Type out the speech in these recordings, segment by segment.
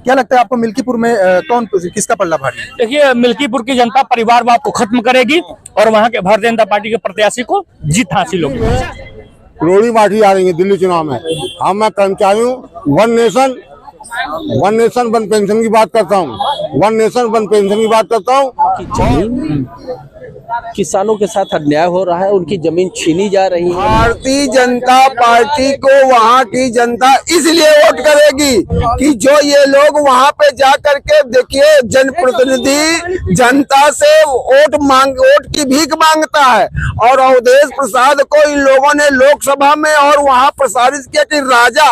क्या लगता है आपको मिल्कीपुर में कौन किसका पल्ला भारी? देखिए, मिल्कीपुर की जनता परिवारवाद को खत्म करेगी और वहाँ के भारतीय जनता पार्टी के प्रत्याशी को जीत हासिल होगी। करोड़ी पार्टी आ रही है दिल्ली चुनाव में। हम मैं कर्मचारी हूँ। वन नेशन वन पेंशन की बात करता हूँ। वन नेशन वन पेंशन की बात करता हूँ। किसानों के साथ अन्याय हो रहा है, उनकी जमीन छीनी जा रही है। भारतीय जनता पार्टी को वहाँ की जनता इसलिए वोट करेगी कि जो ये लोग वहाँ पे जा करके देखिए, जनप्रतिनिधि जनता से वोट की भीख मांगता है। और अवधेश प्रसाद को इन लोगों ने लोकसभा में और वहाँ प्रसारित किया कि राजा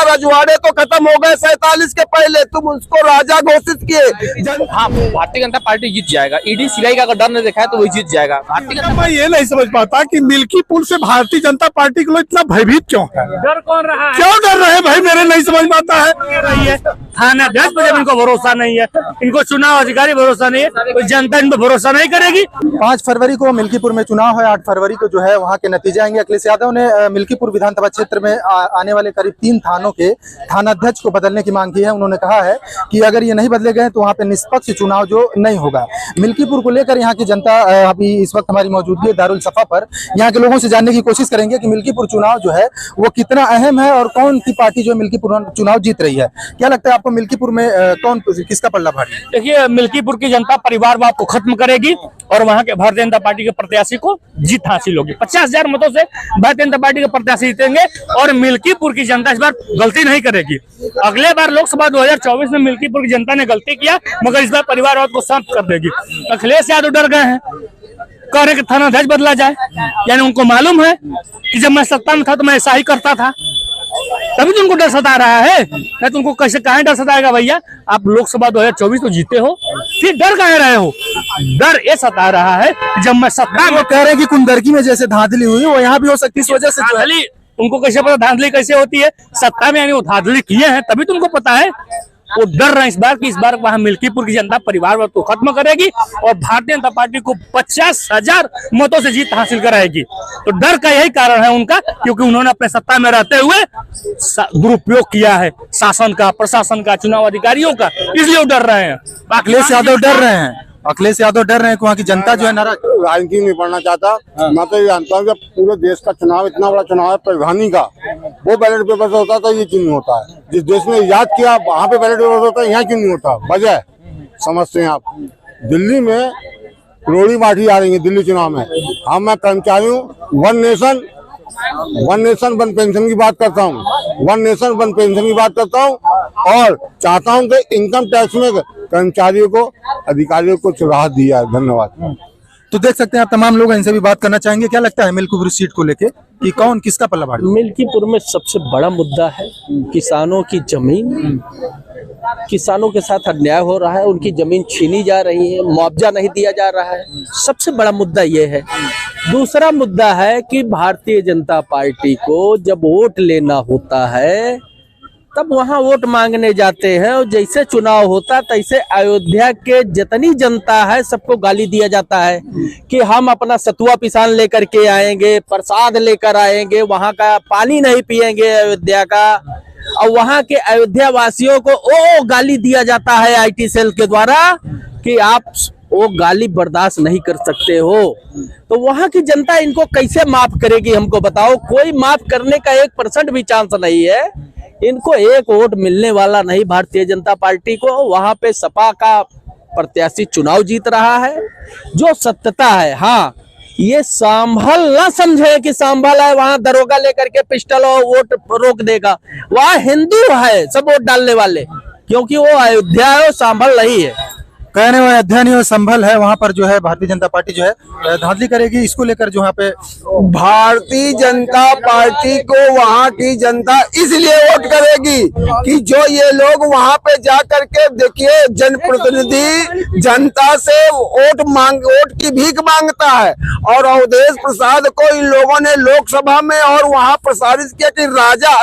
रजवाड़े तो खत्म हो गए 47 के पहले, तुम उसको राजा घोषित किए। हाँ, भारतीय जनता पार्टी जीत जाएगा। ईडी सीबीआई का अगर डर नहीं देखा है तो वही जीत जाएगा। मैं ये नहीं समझ पाता कि मिल्कीपुर से भारतीय जनता पार्टी के लोग इतना भयभीत क्यों है? डर कौन रहा है? क्यों डर रहे भाई? मेरे नहीं समझ में आता है। थाना 10 बजे इनको भरोसा नहीं है, इनको चुनाव अधिकारी भरोसा नहीं है, तो जनता इन पर भरोसा नहीं करेगी। 5 फरवरी को मिल्कीपुर में चुनाव है। 8 फरवरी को जो है वहाँ के नतीजे आएंगे। अखिलेश यादव ने मिल्कीपुर विधानसभा क्षेत्र में आने वाले करीब 3 थानों के थानाध्यक्ष को बदलने की मांग की है। उन्होंने कहा है कि अगर ये नहीं बदले गए तो वहाँ पे निष्पक्ष चुनाव जो नहीं होगा। मिल्कीपुर को लेकर यहाँ की जनता अभी इस वक्त हमारी मौजूदगी है दारुल सफा पर। यहाँ के लोगों से जानने की कोशिश करेंगे कि मिल्कीपुर चुनाव जो है वो कितना अहम है और कौन सी पार्टी जो मिल्कीपुर चुनाव जीत रही है। क्या लगता है आपको मिल्कीपुर में कौन किसका पल्ला भारी? देखिए, मिल्कीपुर की जनता परिवारवाद को खत्म करेगी और वहाँ के भारतीय जनता पार्टी के प्रत्याशी को जीत हासिल होगी। 50,000 मतों से भारतीय जनता पार्टी के प्रत्याशी जीतेंगे और मिल्कीपुर की जनता इस बार गलती नहीं करेगी। अगले बार लोकसभा 2024 में मिल्कीपुर की जनता ने गलती किया, मगर इस बार परिवारवाद को शांत कर देगी। अखिलेश यादव डर गए हैं, कह रहे कि थानाध्यक्ष बदला जाए। यानी उनको मालूम है कि जब मैं सत्ता में था तो मैं ऐसा ही करता था, तभी तो उनको डर सता रहा है। नहीं तो उनको कैसे कहाँ डर सताएगा भैया? आप लोकसभा 2024 तो जीते हो, फिर डर कहाँ रहे हो? डर ये सता रहा है जब मैं सत्ता में। कह रहे हैं कि कुंदरकी में जैसे धांधली हुई वो यहाँ भी हो सकती है। इस वजह से धांधली उनको कैसे पता धांधली कैसे होती है? सत्ता में यानी वो धांधली किए हैं तभी तो उनको पता है। वो डर रहे हैं इस बार कि इस बार वहाँ मिल्कीपुर की जनता परिवारवाद को खत्म करेगी और भारतीय जनता पार्टी को 50,000 मतों से जीत हासिल कराएगी। तो डर का यही कारण है उनका, क्योंकि उन्होंने अपने सत्ता में रहते हुए दुरुपयोग किया है शासन का, प्रशासन का, चुनाव अधिकारियों का, इसलिए वो डर रहे हैं। अखिलेश यादव डर रहे हैं। अखिलेश यादव डर रहे हैं कि वहाँ की जनता जो है नाराज। राजनीति नहीं पढ़ना चाहता। मैं तो ये जानता हूँ कि पूरे देश का चुनाव इतना बड़ा चुनाव है प्रधानी का, वो बैलेट पेपर से होता था, ये क्यों नहीं होता है? जिस देश ने याद किया वहाँ पे बैलेट पेपर होता है, यहाँ क्यों नहीं होता? वजह समझते हैं आप? दिल्ली में करोड़ी पार्टी आ रही है दिल्ली चुनाव में। हम मैं कर्मचारी हूँ। वन नेशन वन पेंशन की बात करता हूँ। वन नेशन वन पेंशन की बात करता हूँ और चाहता हूँ कि इनकम टैक्स में कर्मचारियों को, अधिकारियों को राहत दिया है। धन्यवाद। तो देख सकते हैं आप, तमाम लोग इनसे भी बात करना चाहेंगे। क्या लगता है मिल्कीपुर सीट को लेके कि कौन किसका पल्ला भारी? मिल्कीपुर में सबसे बड़ा मुद्दा है किसानों की जमीन। किसानों के साथ अन्याय हो रहा है, उनकी जमीन छीनी जा रही है, मुआवजा नहीं दिया जा रहा है। सबसे बड़ा मुद्दा ये है। दूसरा मुद्दा है कि भारतीय जनता पार्टी को जब वोट लेना होता है तब वहाँ वोट मांगने जाते हैं और जैसे चुनाव होता तैसे अयोध्या के जितनी जनता है सबको गाली दिया जाता है कि हम अपना सतुआ पिसान लेकर के आएंगे, प्रसाद लेकर आएंगे, वहाँ का पानी नहीं पिएंगे अयोध्या का। और वहाँ के अयोध्या वासियों को वो गाली दिया जाता है आईटी सेल के द्वारा कि आप वो गाली बर्दाश्त नहीं कर सकते हो। तो वहाँ की जनता इनको कैसे माफ करेगी? हमको बताओ। कोई माफ करने का 1% भी चांस नहीं है। इनको एक वोट मिलने वाला नहीं भारतीय जनता पार्टी को। वहां पे सपा का प्रत्याशी चुनाव जीत रहा है जो सत्यता है। हाँ, ये संभल ना समझे कि संभल है वहां दरोगा लेकर के पिस्टल और वोट रोक देगा। वहां हिंदू है सब वोट डालने वाले, क्योंकि वो अयोध्या है, वो संभल नहीं है। कहने वाले अध्ययन और संभल है, वहाँ पर जो है भारतीय जनता पार्टी जो है धांधली करेगी। इसको लेकर जो यहाँ पे भारतीय जनता पार्टी को वहाँ की जनता इसलिए वोट करेगी कि जो ये लोग वहाँ पे जा करके देखिए, जनप्रतिनिधि जनता से वोट की भीख मांगता है। और अवधेश प्रसाद को इन लोगों ने लोकसभा में और वहाँ प्रसारित किया कि राजा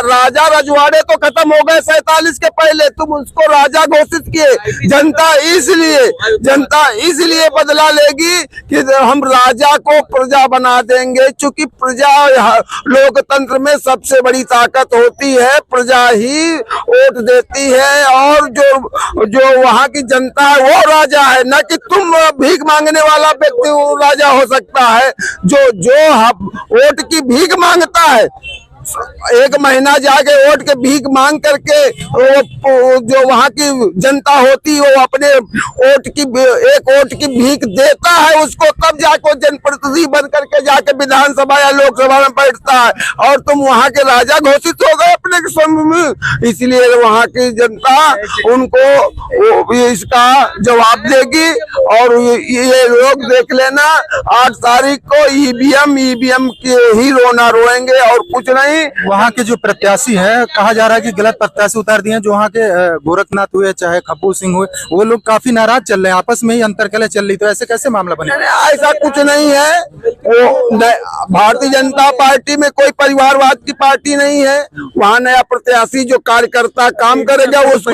रजवाड़े तो खत्म हो गए 47 के पहले, तुम उसको राजा घोषित किए। जनता इसलिए इसलिए जनता इसलिए बदला लेगी कि हम राजा को प्रजा बना देंगे, क्योंकि प्रजा लोकतंत्र में सबसे बड़ी ताकत होती है, प्रजा ही वोट देती है और जो वहाँ की जनता है वो राजा है, न कि तुम भीख मांगने वाला व्यक्ति राजा हो सकता है। जो वोट की भीख मांगता है, एक महीना जाके वोट के भीख मांग करके वो जो वहाँ की जनता होती है वो अपने एक वोट की भीख देता है उसको, तब जाके जनप्रतिनिधि बन करके जाके विधानसभा या लोकसभा में बैठता है और तुम वहाँ के राजा घोषित हो गए अपने समूह में। इसलिए वहाँ की जनता उनको इसका जवाब देगी और ये लोग देख लेना 8 तारीख को ईवीएम के ही रोना रोएंगे और कुछ नहीं। वहाँ के जो प्रत्याशी हैं, कहा जा रहा है कि गलत प्रत्याशी उतार दिए हैं, जो वहाँ के गोरखनाथ हुए चाहे खप्पू सिंह हुए, वो लोग काफी नाराज चल रहे हैं, आपस में ही अंतरकलह चल रही, तो ऐसे कैसे मामला बने? ऐसा कुछ नहीं है, भारतीय जनता पार्टी में कोई परिवारवाद की पार्टी नहीं है। वहाँ नया प्रत्याशी जो कार्यकर्ता काम करेगा उसको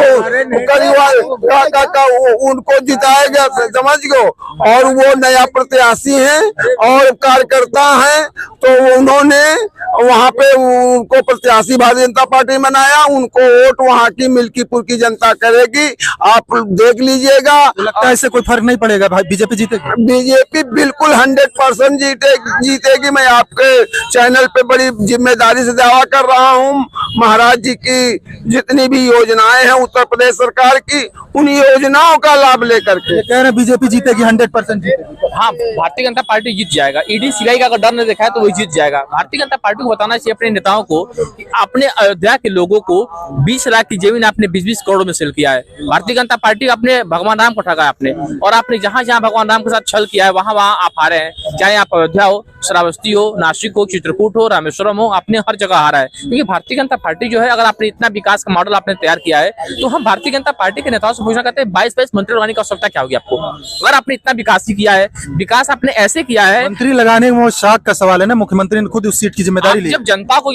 उनको जिताएगा, समझ गो, और वो नया प्रत्याशी है और कार्यकर्ता है, तो उन्होंने वहाँ पे उनको प्रत्याशी भारतीय जनता पार्टी बनाया, उनको वोट वहाँ की मिल्कीपुर की जनता करेगी, आप देख लीजिएगा। लगता है इससे कोई फर्क नहीं पड़ेगा भाई, बीजेपी जीतेगी? बीजेपी बिल्कुल 100% जीतेगी। मैं आपके चैनल पे बड़ी जिम्मेदारी से दावा कर रहा हूँ, महाराज जी की जितनी भी योजनाएं हैं उत्तर प्रदेश सरकार की, उन योजनाओं का लाभ लेकर के कह रहे बिजेपी जीतेगी, 100% जीतेगी। हाँ, भारतीय जनता पार्टी जीत जाएगा। ईडी सीबीआई का अगर डर नहीं दिखाए तो वही जीत जाएगा। भारतीय जनता पार्टी को बताना चाहिए अपने नेताओं को कि अपने अयोध्या के लोगों को 20 लाख की जमीन आपने 20-20 करोड़ में सेल किया है। भारतीय जनता पार्टी अपने भगवान राम को ठगा आपने, और आपने जहां जहां भगवान राम के साथ छल किया है वहां आप हारे हैं। चाहे आप अयोध्या हो, श्रावस्ती हो, नासिक हो, चित्रकूट हो, रामेश्वरम हो, आपने हर जगह हारा है। क्योंकि भारतीय जनता पार्टी जो है, अगर आपने इतना विकास का मॉडल आपने तैयार किया है, तो हम भारतीय जनता पार्टी के नेताओं से पूछना करते हैं 22 मंत्री लगाने की आवश्यकता क्या होगी आपको? अगर आपने इतना विकास ही किया है, विकास आपने ऐसे किया है। मंत्री लगाने में वो शाख का सवाल है ना, मुख्यमंत्री ने खुद उस सीट की जिम्मेदारी ली। जब जनता को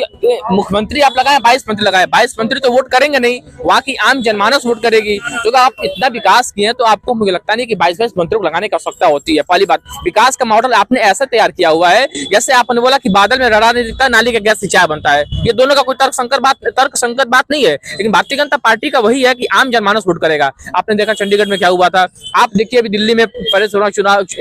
मुख्यमंत्री आप लगाए, 22 मंत्री लगाए, 22 मंत्री तो वोट करेंगे नहीं, वहाँ की आम जनमानस वोट करेगी। तो अगर आप इतना विकास किए तो आपको मुझे लगता नहीं कि 22 मंत्रियों को लगाने की आवश्यकता होती है। पहली बात, विकास का मॉडल आपने ऐसा तैयार किया हुआ है जैसे आपने बोला कि बादल में रडार नहीं दिखता, नाली का गैस सिंचाई बनता है। ये दोनों का कोई तर्क संगत बात नहीं है, लेकिन भारतीय जनता पार्टी का वही है कि आम जनमानस वोट करेगा। आपने देखा चंडीगढ़ में क्या हुआ था, आप देखिए अभी दिल्ली में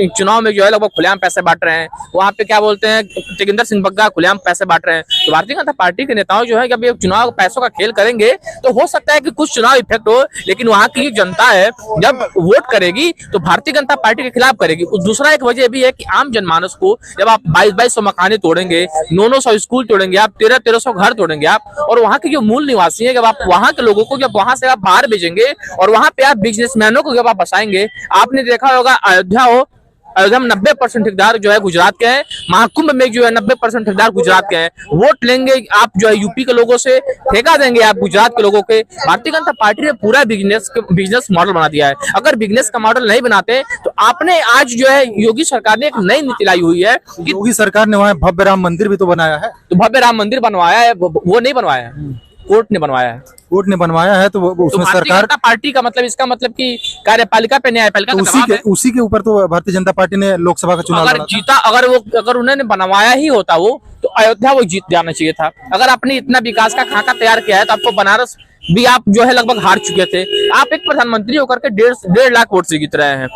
चुनाव में जो है लोग खुलेआम पैसे बांट रहे हैं, वहाँ पे क्या बोलते हैं जोगिंदर सिंह बग्गा खुलेआम पैसे बांट रहे हैं। तो भारतीय जनता पार्टी के नेताओं जो है जब ये चुनाव पैसों का खेल करेंगे तो हो सकता है कि कुछ चुनाव इफेक्ट हो, लेकिन वहाँ की जनता है जब वोट करेगी तो भारतीय जनता पार्टी के खिलाफ करेगी। दूसरा एक वजह भी है कि आम जनमानस को जब आप 2200 मकाने तोड़ेंगे, 900 स्कूल तोड़ेंगे, आप 1300 घर तोड़ेंगे आप, और वहाँ के जो मूल निवासी है, जब आप वहाँ के लोगों को जब वहाँ से आप बाहर भेजेंगे और वहाँ पे आप बिजनेसमैनों को जब आप बसाएंगे, आपने देखा होगा अयोध्या हो, अयोध्या में 90% ठेकेदार जो है गुजरात के हैं, महाकुंभ में जो है 90% ठेकेदार गुजरात के हैं। वोट लेंगे आप जो है यूपी के लोगों से, ठेका देंगे आप गुजरात के लोगों के। भारतीय जनता पार्टी ने पूरा बिजनेस मॉडल बना दिया है। अगर बिजनेस का मॉडल नहीं बनाते तो आपने आज जो है योगी सरकार ने एक नई नीति लाई हुई है कि योगी सरकार ने वहाँ भव्य राम मंदिर भी तो बनाया है। तो भव्य राम मंदिर बनवाया है, वो नहीं बनवाया है, कोर्ट ने बनवाया है। कोर्ट ने बनवाया है, तो उसमें भारतीय सरकार जनता पार्टी का मतलब, इसका मतलब कि कार्यपालिका पे न्यायपालिका का दबाव है। उसी के ऊपर तो भारतीय जनता पार्टी ने लोकसभा का चुनाव अगर जीता, अगर उन्होंने बनवाया ही होता वो, तो अयोध्या वो जीत जाना चाहिए था। अगर आपने इतना विकास का खाका तैयार किया है तो आपको बनारस भी आप जो है लगभग हार चुके थे। आप एक प्रधानमंत्री होकर के 1.5 लाख वोट से जीत रहे हैं,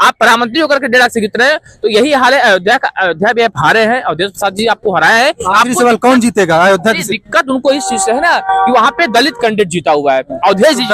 आप प्रधानमंत्री होकर के 1.5 लाख से जीत रहे हैं, तो यही हाल है अयोध्या का। अयोध्या भी आप हारे हैं, अवधेश प्रसाद जी आपको हराया है। आखिरी सवाल, कौन जीतेगा अयोध्या की? दिक्कत उनको इस चीज से है ना कि वहाँ पे दलित कैंडिडेट जीता हुआ है, अवधेश जी।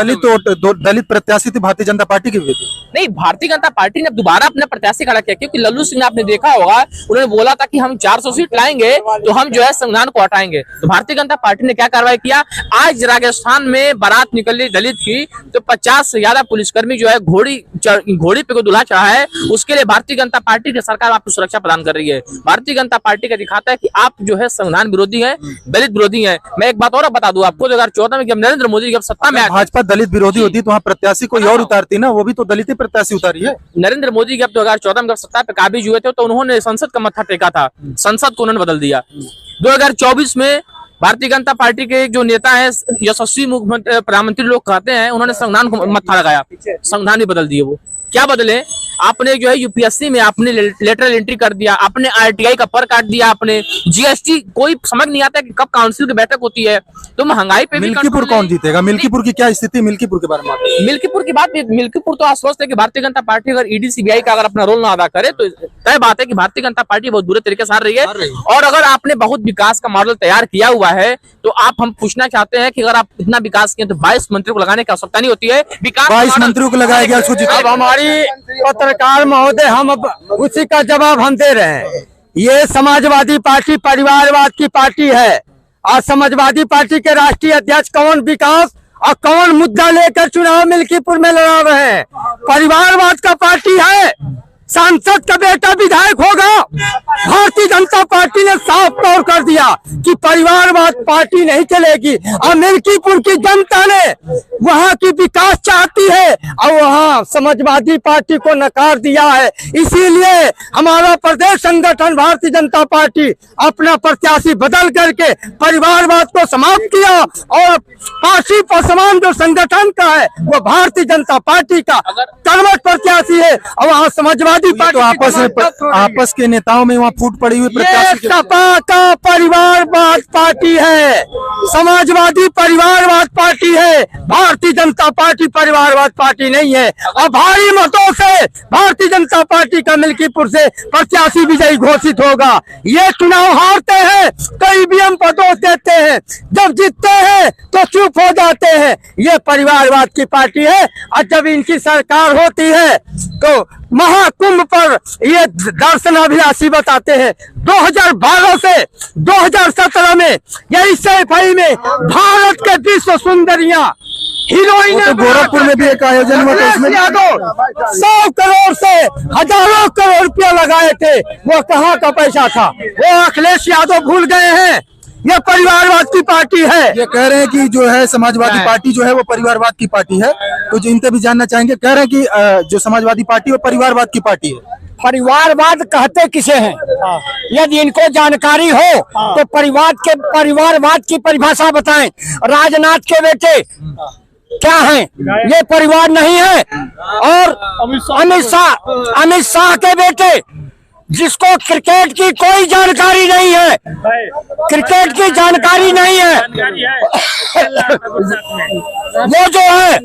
दलित प्रत्याशी थी भारतीय जनता पार्टी की भी थी। नहीं, भारतीय जनता पार्टी ने दोबारा अपना प्रत्याशी खड़ा किया, क्योंकि लल्लू सिंह ने आपने देखा होगा, उन्होंने बोला था कि हम 400 सीट लाएंगे तो हम जो है संविधान को हटाएंगे। तो भारतीय जनता पार्टी ने क्या कार्रवाई किया, आज राजस्थान में बारात निकली दलित की, तो 50 से ज्यादा पुलिसकर्मी जो है घोड़ी पे को दूल्हा चढ़ा है। उसके लिए भारतीय जनता पार्टी की सरकार आपको सुरक्षा प्रदान कर रही है। भारतीय जनता पार्टी का दिखाता है कि आप जो है संविधान विरोधी हैं, दलित विरोधी हैं। मैं एक बात और बता दूं आपको, 2014 में जब नरेंद्र मोदी जब सत्ता में, भाजपा दलित विरोधी होती तो वहाँ प्रत्याशी कोई और उतारती ना, वो भी तो दलित प्रत्याशी उतारी है। नरेंद्र मोदी जब 2014 में जब सत्ता पे काबिज हुए थे तो उन्होंने संसद का मत्था टेका था, संसद को उन्होंने बदल दिया। 2024 में भारतीय जनता पार्टी के जो नेता है यशस्वी मुख्यमंत्री प्रधानमंत्री लोग कहते हैं, उन्होंने संविधान को मत्था लगाया, संविधान ही बदल दिए। वो क्या बदले? आपने जो है यूपीएससी में आपने लेटरल एंट्री कर दिया, आपने आरटीआई का पर काट दिया, आपने जीएसटी, कोई समझ नहीं आता कि कब काउंसिल की बैठक होती है। तो महंगाई पे मिल्कीपुर कौन जीतेगा? मिल्कीपुर की क्या स्थिति? मिल्कीपुर के बारे में मिल्कीपुर की बात, मिल्कीपुर तो आश्वस्त है कि भारतीय जनता पार्टी अगर ईडी सीबीआई का अगर अपना रोल ना अदा करे तो तय बात है कि भारतीय जनता पार्टी बहुत बुरे तरीके से हार रही है। और अगर आपने बहुत विकास का मॉडल तैयार किया हुआ है तो हम पूछना चाहते हैं कि अगर आप इतना विकास किए तो 22 मंत्रियों को लगाने की आवश्यकता नहीं होती है। विकास 22 मंत्रियों को लगाया गया। अब हमारी पत्रकार महोदय, हम अब उसी का जवाब हम दे रहे हैं। ये समाजवादी पार्टी परिवारवाद की पार्टी है। आज समाजवादी पार्टी के राष्ट्रीय अध्यक्ष कौन विकास और कौन मुद्दा लेकर चुनाव मिल्कीपुर में लड़ा रहे हैं? परिवारवाद का पार्टी है। सांसद का बेटा विधायक होगा। भारतीय जनता पार्टी ने साफ तौर कर दिया कि परिवारवाद पार्टी नहीं चलेगी। और मिल्कीपुर की जनता ने वहां की विकास चाहती है और वहां समाजवादी पार्टी को नकार दिया है। इसीलिए हमारा प्रदेश संगठन भारतीय जनता पार्टी अपना प्रत्याशी बदल करके परिवारवाद को समाप्त किया और पार्टी पर समान जो संगठन का है वो भारतीय जनता पार्टी का कर्मठ प्रत्याशी है। और वहाँ समाजवादी तो आपस के नेताओं में वहाँ फूट पड़ी हुई प्रत्याशी। सपा का परिवारवाद पार्टी है, समाजवादी परिवारवाद पार्टी है, भारतीय जनता पार्टी परिवारवाद पार्टी नहीं है। और भारी मतों से भारतीय जनता पार्टी का मिल्कीपुर से प्रत्याशी विजयी घोषित होगा। ये चुनाव हारते हैं तो ईवीएम पर दोष देते हैं, जब जीतते हैं तो चुप हो जाते हैं। ये परिवारवाद की पार्टी है। और जब इनकी सरकार होती है तो महाकुंभ पर ये दर्शनाभिलाषी बताते हैं। 2012 से 2017 में यही सैफई में भारत के विश्व सुंदरियां हीरोइन तो गोरखपुर में भी एक आयोजन हुआ था, उसमें 100 करोड़ से हजारों करोड़ रुपया लगाए थे। वो कहाँ का पैसा था? वो अखिलेश यादव भूल गए हैं। ये परिवारवाद की पार्टी है। ये कह रहे हैं कि जो है समाजवादी पार्टी जो है वो परिवारवाद की पार्टी है। तो जो इनसे भी जानना चाहेंगे, कह रहे हैं कि जो समाजवादी पार्टी वो परिवारवाद की पार्टी है। परिवारवाद कहते किसे हैं? यदि इनको जानकारी हो तो परिवारवाद की परिभाषा बताएं। राजनाथ के बेटे क्या हैं? ये परिवार नहीं है। और अमित शाह के बेटे, जिसको क्रिकेट की कोई जानकारी नहीं है, क्रिकेट की जानकारी नहीं है, वो जो है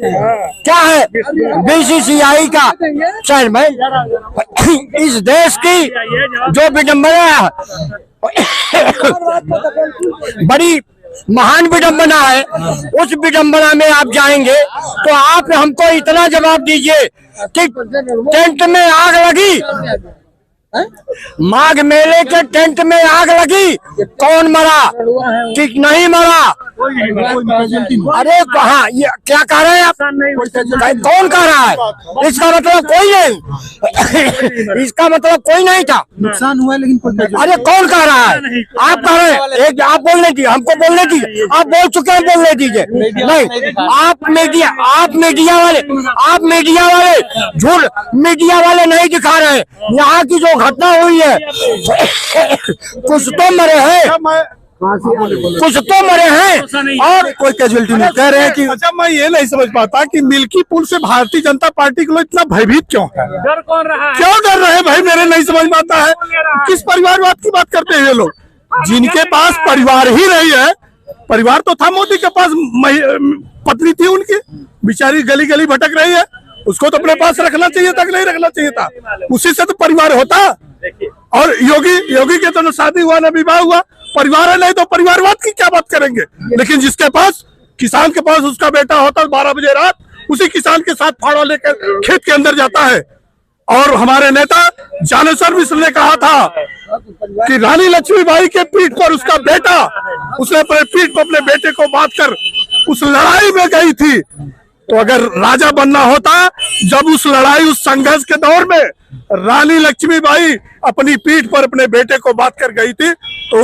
क्या है बीसीसीआई का चेयरमैन। इस देश की जो विडंबना है, बड़ी महान विडंबना है, उस विडंबना में आप जाएंगे तो आप हमको इतना जवाब दीजिए कि टेंट में आग लगी, माघ मेले के टेंट में आग लगी, कौन मरा कि नहीं मरा? अरे कहाँ, ये क्या कह रहे हैं आप? कौन कह रहा है? इसका मतलब कोई नहीं, इसका मतलब कोई नहीं था। नुकसान हुआ लेकिन कोई। अरे कौन कह रहा है? आप कह रहे हैं। एक आप बोलने दीजिए, हमको बोलने दीजिए। आप बोल चुके हैं, बोलने दीजिए। नहीं, आप मीडिया वाले झूठ, मीडिया वाले नहीं दिखा रहे। यहाँ की जो घटना हुई है, कुछ तो मरे हैं, कुछ तो मरे हैं और कोई कैजुअलिटी नहीं। कह रहे हैं कि अच्छा, मैं ये नहीं समझ पाता कि मिल्कीपुर से भारतीय जनता पार्टी के लोग इतना भयभीत क्यों है? डर कौन रहा है? क्यों डर रहे भाई? मेरे नहीं समझ में आता है। किस परिवारवाद की बात करते हैं ये लोग? जिनके पास परिवार ही नहीं है, परिवार तो था मोदी के पास, पत्नी थी उनकी, बेचारी गली गली भटक रही है, उसको तो अपने पास रखना चाहिए था, नहीं रखना चाहिए था? उसी से तो परिवार होता। और योगी के तो शादी हुआ ना विवाह हुआ, परिवार है नहीं तो परिवारवाद की क्या बात करेंगे? लेकिन जिसके पास, किसान के पास उसका बेटा होता 12 बजे रात, उसी किसान के साथ फाड़ा लेकर खेत के अंदर जाता है। और हमारे नेता ज्ञानेश्वर मिश्र ने कहा था कि रानी लक्ष्मीबाई के पीठ पर उसका बेटा, उसने अपने पीठ पर अपने बेटे को बांध कर उस लड़ाई में गई थी। तो अगर राजा बनना होता, जब उस लड़ाई, उस संघर्ष के दौर में रानी लक्ष्मीबाई अपनी पीठ पर अपने बेटे को बांध कर गई थी, तो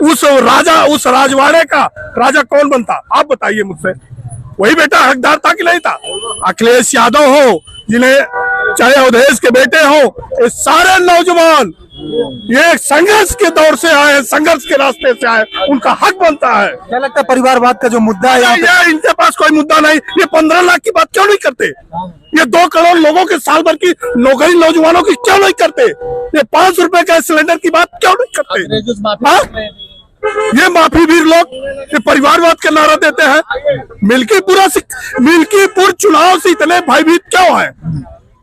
उस राजवाड़े का राजा कौन बनता? आप बताइए मुझसे। वही बेटा हकदार था कि नहीं था? अखिलेश यादव हो, जिन्हें चाहे अवधेश के बेटे हो, ये सारे नौजवान ये संघर्ष के दौर से आए, संघर्ष के रास्ते से आए, उनका हक बनता है। क्या लगता है परिवारवाद का जो मुद्दा है यहाँ पे? ये इनके पास कोई मुद्दा नहीं। ये 15 लाख की बात क्यों नहीं करते? ये 2 करोड़ लोगों के साल भर की नौकरी नौजवानों की क्यों नहीं करते? ये 500 रुपए का सिलेंडर की बात क्यों नहीं करते? हाँ? ये माफी वीर लोग ये परिवारवाद का नारा देते हैं। मिल्कीपुर चुनाव से इतने भयभीत क्यों है?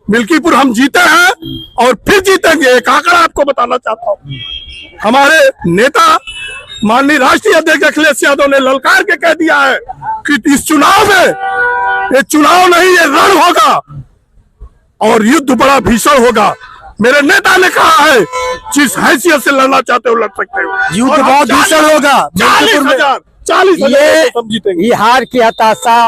मिल्कीपुर हम जीते हैं और फिर जीतेंगे। एक आंकड़ा आपको बताना चाहता हूँ। हमारे नेता माननीय राष्ट्रीय अध्यक्ष अखिलेश यादव ने ललकार के कह दिया है कि इस चुनाव में, ये चुनाव नहीं ये रण होगा और युद्ध बड़ा भीषण होगा। मेरे नेता ने कहा है जिस हैसियत से लड़ना चाहते हो लड़ सकते हो। युद्ध बहुत भीषण होगा। 40,000 ये हार की हताशा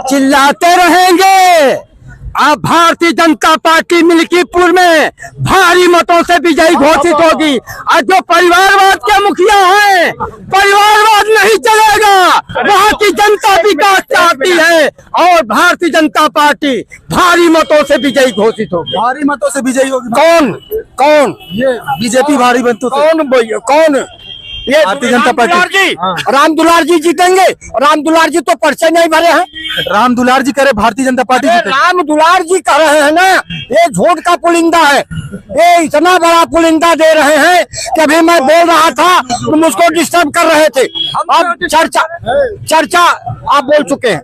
चिल्लाते रहेंगे। अब भारतीय जनता पार्टी मिल्कीपुर में भारी मतों से विजयी घोषित होगी। और जो परिवारवाद के मुखिया हैं, परिवारवाद नहीं चलेगा। वहाँ की जनता विकास चाहती है और भारतीय जनता पार्टी भारी मतों से विजयी घोषित होगी। भारी मतों से विजयी होगी। कौन ये बीजेपी भारी मतों से। कौन ये भारतीय जनता पार्टी। राम दुलार जी जीतेंगे। राम दुलार जी तो पर्चे नहीं भरे हैं। राम दुलार जी करे भारतीय जनता पार्टी जीते। राम दुलार जी कह रहे हैं ना, ये झूठ का पुलिंदा है। ये इतना बड़ा पुलिंदा दे रहे हैं कि अभी मैं बोल रहा था तुम उसको डिस्टर्ब कर रहे थे। अब चर्चा आप बोल चुके हैं।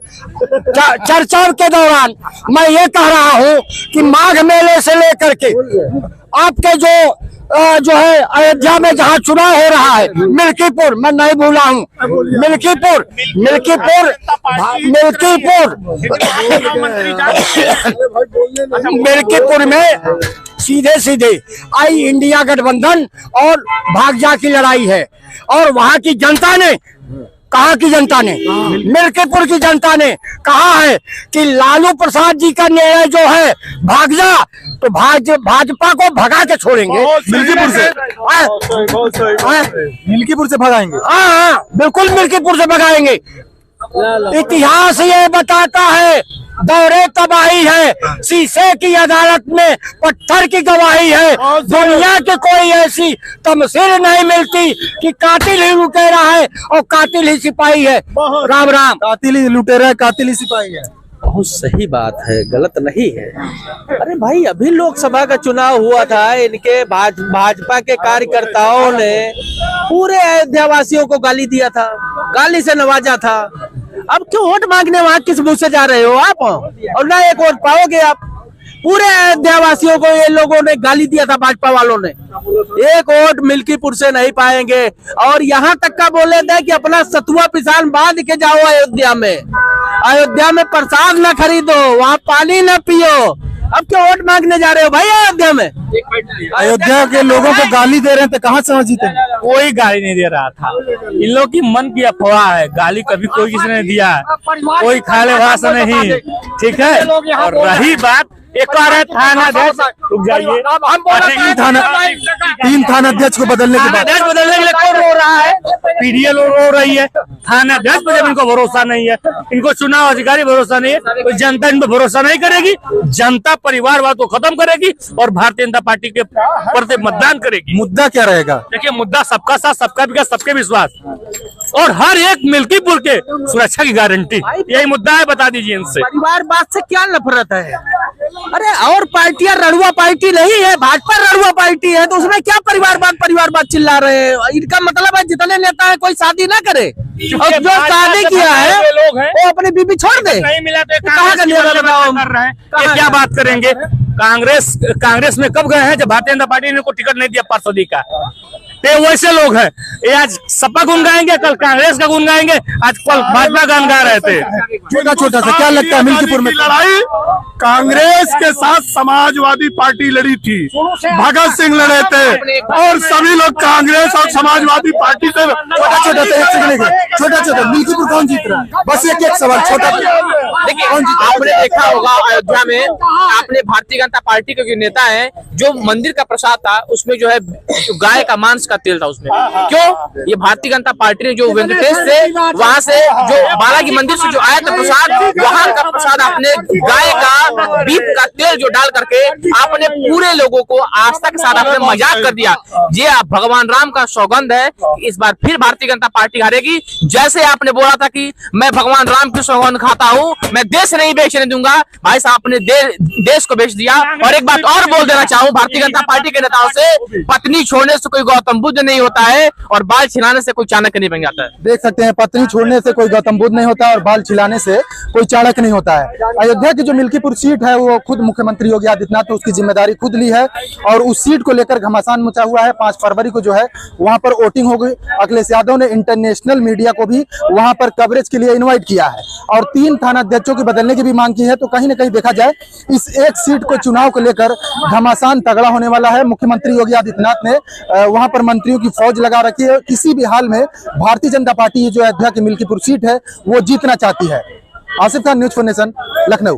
चर्चा के दौरान मैं ये कह रहा हूँ कि माघ मेले से लेकर के आपके जो है अयोध्या में जहाँ चुनाव हो रहा है, मिल्कीपुर, मैं नहीं भूला हूँ, मिल्कीपुर में सीधे आई इंडिया गठबंधन और भागजा की लड़ाई है। और वहाँ की जनता ने, कहाँ की जनता ने, मिल्कीपुर की जनता ने कहा है कि लालू प्रसाद जी का निर्णय जो है भागजा, तो भाजपा को भगा के छोड़ेंगे। मिल्कीपुर से भगाएंगे। हाँ, बिल्कुल मिल्कीपुर से भगाएंगे। इतिहास ये बताता है दौरे तबाही है, शीशे की अदालत में पत्थर की गवाही है। दुनिया की कोई ऐसी तमसील नहीं मिलती कि कातिल ही लुटेरा है और कातिल ही सिपाही है। राम राम। कातिल ही लुटेरा है, कातिल ही सिपाही है। बहुत सही बात है, गलत नहीं है। अरे भाई, अभी लोकसभा का चुनाव हुआ था, इनके भाजपा के कार्यकर्ताओं ने पूरे अयोध्या वासियों को गाली दिया था, गाली से नवाजा था। अब क्यों वोट मांगने वहां किस मुंह से जा रहे हो आप? और ना एक वोट पाओगे आप। पूरे अयोध्या वासियों को ये लोगों ने गाली दिया था, भाजपा वालों ने। एक वोट मिल्कीपुर से नहीं पाएंगे। और यहाँ तक का बोले थे कि अपना सतुआ पिसान बांध के जाओ अयोध्या में। अयोध्या में प्रसाद न खरीदो, वहाँ पानी न पियो। अब क्या वोट मांगने जा रहे हो भाई अयोध्या में? अयोध्या के लोगों को गाली दे रहे हैं तो कहाँ से जीतेंगे? कोई गाली नहीं दे रहा था। इन लोग की मन की अफवाह है। गाली कभी कोई किसी ने दिया है, कोई खाले भाषा नहीं, ठीक है। और रही बात एक थानाध्यक्ष, रुक जाइए, तीन थानाध्यक्ष को बदलने के बाद बदलने के लिए कौन रो रहा है? पीडीएल रो रही है। थानाध्यक्ष पर जब इनको भरोसा नहीं है, इनको चुनाव अधिकारी भरोसा नहीं है, तो जनता इन पर भरोसा नहीं करेगी। जनता परिवारवाद को खत्म करेगी और भारतीय जनता पार्टी के प्रति मतदान करेगी। मुद्दा क्या रहेगा? देखिए, मुद्दा सबका साथ, सबका विकास, सबके विश्वास और हर एक मिल्कीपुर के सुरक्षा की गारंटी, यही मुद्दा है। बता दीजिए इनसे। परिवारवाद से क्या नफरत है? अरे और पार्टियां रड़ुआ पार्टी नहीं है, भाजपा रड़ुआ पार्टी है, तो उसमें क्या परिवारवाद चिल्ला रहे हैं? इनका मतलब है जितने नेता है कोई शादी ना करे, और जो शादी किया है वो अपनी बीबी छोड़ दे। नहीं मिला तो कहाँ का नेता बताओ? कर रहे हैं, ये क्या बात करेंगे? कांग्रेस में कब गए हैं जब भारतीय जनता पार्टी ने को टिकट नहीं दिया पार्षदी का? ये वैसे लोग हैं, ये आज सपा गुन गाएंगे, कल कांग्रेस का गुन गाएंगे, आज कल भाजपा गान गा रहे थे। छोटा सा क्या लगता है मिल्कीपुर में लड़ाई? कांग्रेस के साथ समाजवादी पार्टी लड़ी थी, भगत सिंह लड़े थे, और सभी लोग कांग्रेस और समाजवादी पार्टी से। छोटा मिल्कीपुर कौन जीत रहा है? बस एक सवाल छोटा। देखिए आपने देखा होगा अयोध्या में आपने भारतीय जनता पार्टी के जो नेता हैं, जो मंदिर का प्रसाद था उसमें जो है गाय का मांस का तेल था उसमें। क्यों? ये भारतीय जनता पार्टी ने जो वेंकटेश से वहां से जो बालाजी मंदिर से जो आया था प्रसाद, वहां का प्रसाद आपने गाय का बीफ का तेल जो डाल करके आपने पूरे लोगों को आस्था के साथ आपने मजाक कर दिया। ये भगवान राम का सौगंध है कि इस बार फिर भारतीय जनता पार्टी हारेगी। जैसे आपने बोला था कि मैं भगवान राम की सौगंध खाता हूँ, मैं देश नहीं बेचने दूंगा, भाई साहब आपने देश को बेच दिया। और एक बात और बोल देना चाहूँ भारतीय जनता पार्टी के नेताओं से, पत्नी छोड़ने से कोई गौतम बुद्ध नहीं होता है और बाल छिलाने से कोई चाणक्य नहीं बन जाता है। देख सकते हैं, पत्नी छोड़ने से कोई गौतम बुद्ध नहीं होता और बाल छिलाने से कोई चाणक्य नहीं होता है। अयोध्या की जो मिल्कीपुर सीट है वो खुद मुख्यमंत्री योगी आदित्यनाथ ने उसकी जिम्मेदारी खुद ली है और उस सीट को लेकर घमासान मचा हुआ है। 5 फरवरी को जो है वहां पर वोटिंग होगी। अखिलेश यादव ने इंटरनेशनल मीडिया को भी वहां पर कवरेज के लिए इनवाइट किया है और 3 थानाध्यक्षों की बदलने की भी मांग की है। तो कहीं ना कहीं देखा जाए इस एक सीट को चुनाव को लेकर घमासान तगड़ा होने वाला है। मुख्यमंत्री योगी आदित्यनाथ ने वहां पर मंत्रियों की फौज लगा रखी है। किसी भी हाल में भारतीय जनता पार्टी जो अयोध्या की मिल्कीपुर सीट है वो जीतना चाहती है। Asif Khan, news 4 nation, Lucknow.